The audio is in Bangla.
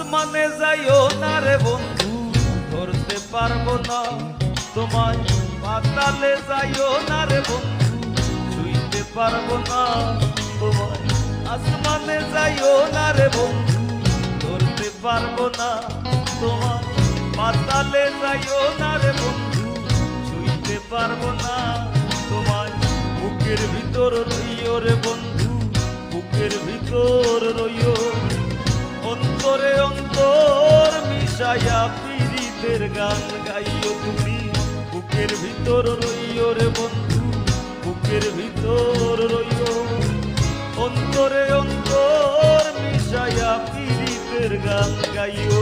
আসমানে যাইও না রে বন্ধু, ধরতে পারবো না তোমায়। পাতালে যাইও না রে বন্ধু, ছুঁইতে পারবো না তোমায়। আসমানে যাইও না রে বন্ধু, ধরতে পারবো না তোমায়। পাতালে যাইও না রে বন্ধু, ছুঁইতে পারবো না তোমায়। বুকের ভিতর রইও রে বন্ধু, বুকের ভিতর রইও। অন্তরে অন্তর মিশাইয়া পীড়িতের গান গাইও তুমি। বুকের ভিতর রইও রে বন্ধু, বুকের ভিতর রইও। অন্তরে অন্তর মিশাইয়া পীড়িতের গান গাইও।